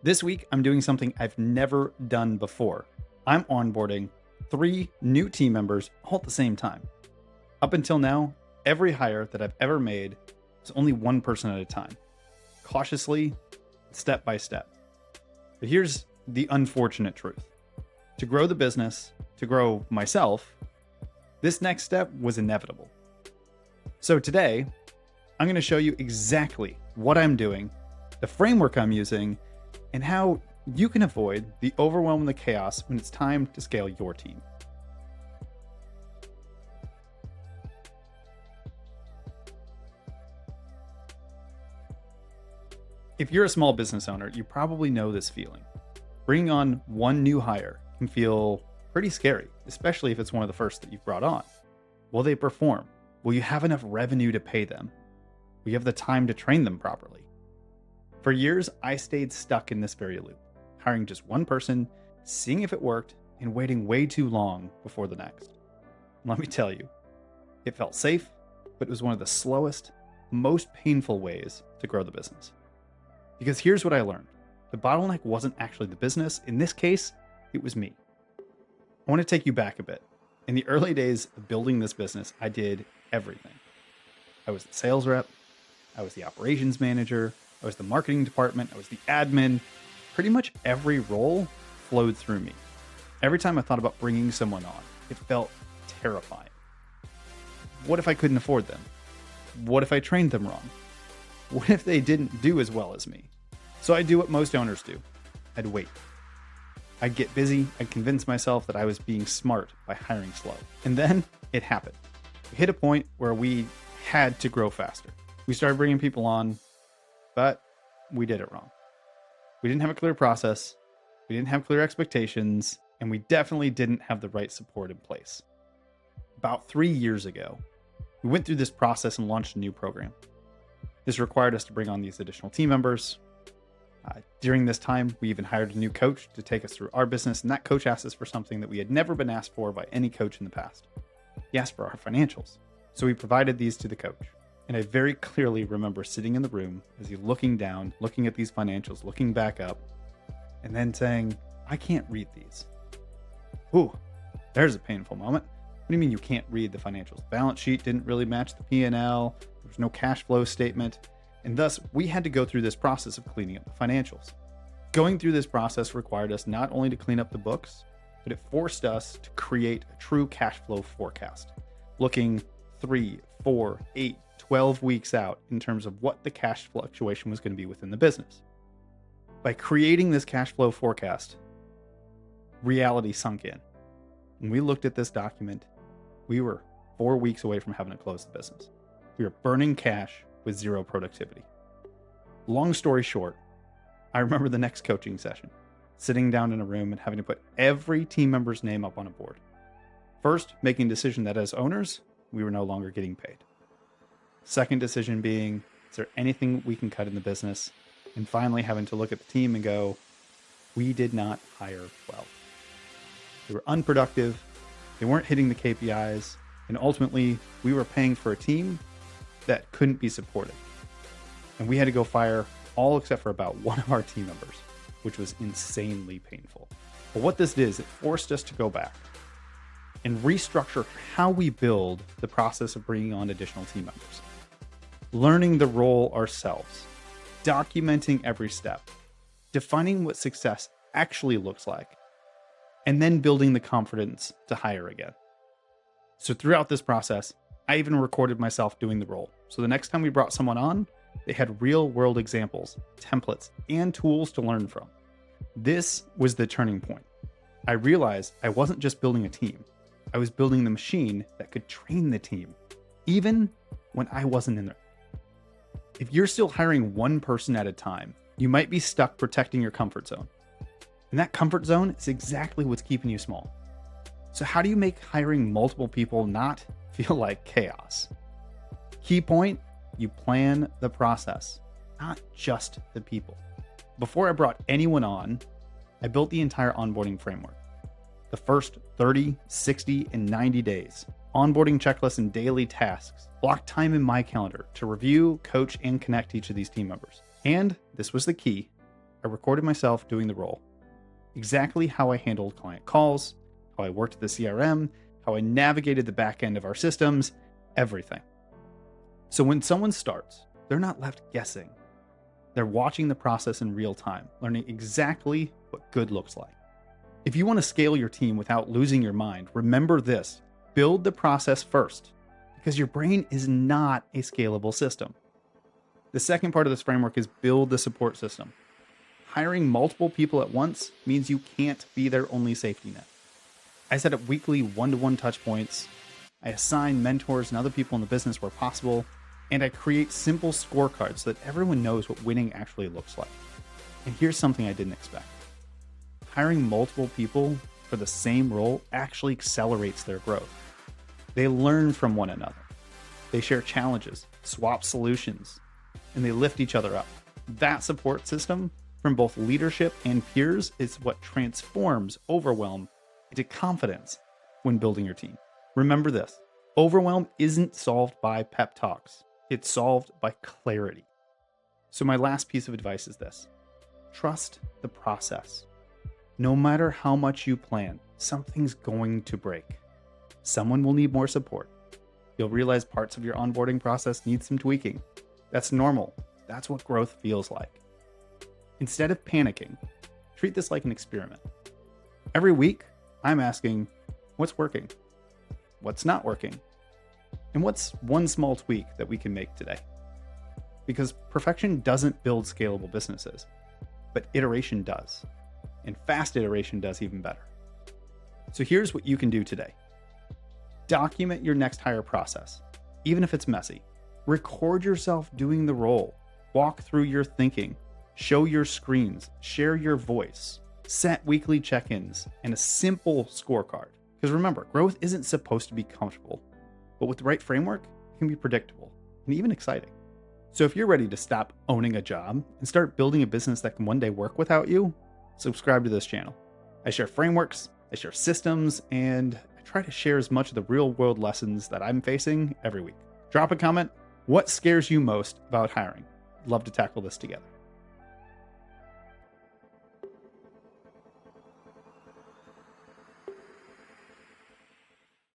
This week, I'm doing something I've never done before. I'm onboarding 3 new team members all at the same time. Up until now, every hire that I've ever made was only one person at a time, cautiously, step by step. But here's the unfortunate truth. To grow the business, to grow myself, this next step was inevitable. So today, I'm going to show you exactly what I'm doing, the framework I'm using, and how you can avoid the overwhelm and the chaos when it's time to scale your team. If you're a small business owner, you probably know this feeling. Bringing on one new hire can feel pretty scary, especially if it's one of the first that you've brought on. Will they perform? Will you have enough revenue to pay them? Will you have the time to train them properly? For years, I stayed stuck in this very loop, hiring just one person, seeing if it worked, and waiting way too long before the next. Let me tell you, it felt safe, but it was one of the slowest, most painful ways to grow the business. Because here's what I learned. The bottleneck wasn't actually the business. In this case, it was me. I want to take you back a bit. In the early days of building this business, I did everything. I was the sales rep. I was the operations manager. I was the marketing department. I was the admin. Pretty much every role flowed through me. Every time I thought about bringing someone on, it felt terrifying. What if I couldn't afford them? What if I trained them wrong? What if they didn't do as well as me? So I'd do what most owners do. I'd wait. I'd get busy. I'd convince myself that I was being smart by hiring slow. And then it happened. We hit a point where we had to grow faster. We started bringing people on, but we did it wrong. We didn't have a clear process. We didn't have clear expectations, and we definitely didn't have the right support in place. About 3 years ago, we went through this process and launched a new program. This required us to bring on these additional team members. During this time, we even hired a new coach to take us through our business, and that coach asked us for something that we had never been asked for by any coach in the past. He asked for our financials. So we provided these to the coach. And I very clearly remember sitting in the room as he looking down, looking at these financials, looking back up, and then saying, I can't read these. Ooh, there's a painful moment. What do you mean you can't read the financials? The balance sheet didn't really match the P&L. There was no cash flow statement. And thus, we had to go through this process of cleaning up the financials. Going through this process required us not only to clean up the books, but it forced us to create a true cash flow forecast, looking 3, 4, 8, 12 weeks out in terms of what the cash fluctuation was going to be within the business. By creating this cash flow forecast, reality sunk in. When we looked at this document, we were 4 weeks away from having to close the business. We were burning cash with zero productivity. Long story short, I remember the next coaching session, sitting down in a room and having to put every team member's name up on a board. First, making a decision that as owners, we were no longer getting paid. Second decision being, is there anything we can cut in the business? And finally, having to look at the team and go, we did not hire well. They were unproductive. They weren't hitting the KPIs. And ultimately, we were paying for a team that couldn't be supported. And we had to go fire all except for about one of our team members, which was insanely painful. But what this did is it forced us to go back and restructure how we build the process of bringing on additional team members. Learning the role ourselves, documenting every step, defining what success actually looks like, and then building the confidence to hire again. So throughout this process, I even recorded myself doing the role. So the next time we brought someone on, they had real world examples, templates, and tools to learn from. This was the turning point. I realized I wasn't just building a team. I was building the machine that could train the team, even when I wasn't in there. If you're still hiring one person at a time, you might be stuck protecting your comfort zone. And that comfort zone is exactly what's keeping you small. So how do you make hiring multiple people not feel like chaos? Key point, you plan the process, not just the people. Before I brought anyone on, I built the entire onboarding framework. The first 30, 60, and 90 days, onboarding checklists and daily tasks, block time in my calendar to review, coach, and connect each of these team members. And this was the key, I recorded myself doing the role. Exactly how I handled client calls, how I worked the CRM, how I navigated the back end of our systems, everything. So when someone starts, they're not left guessing. They're watching the process in real time, learning exactly what good looks like. If you want to scale your team without losing your mind, remember this: build the process first, because your brain is not a scalable system. The second part of this framework is build the support system. Hiring multiple people at once means you can't be their only safety net. I set up weekly one-to-one touch points. I assign mentors and other people in the business where possible, and I create simple scorecards so that everyone knows what winning actually looks like. And here's something I didn't expect. Hiring multiple people for the same role actually accelerates their growth. They learn from one another. They share challenges, swap solutions, and they lift each other up. That support system from both leadership and peers is what transforms overwhelm into confidence when building your team. Remember this: overwhelm isn't solved by pep talks. It's solved by clarity. So my last piece of advice is this: trust the process. No matter how much you plan, something's going to break. Someone will need more support. You'll realize parts of your onboarding process need some tweaking. That's normal. That's what growth feels like. Instead of panicking, treat this like an experiment. Every week, I'm asking, what's working? What's not working? And what's one small tweak that we can make today? Because perfection doesn't build scalable businesses, but iteration does. And fast iteration does even better. So here's what you can do today. Document your next hire process, even if it's messy. Record yourself doing the role. Walk through your thinking. Show your screens. Share your voice. Set weekly check-ins and a simple scorecard. Because remember, growth isn't supposed to be comfortable, but with the right framework, it can be predictable and even exciting. So if you're ready to stop owning a job and start building a business that can one day work without you, subscribe to this channel. I share frameworks, I share systems, and I try to share as much of the real world lessons that I'm facing every week. Drop a comment. What scares you most about hiring? Love to tackle this together.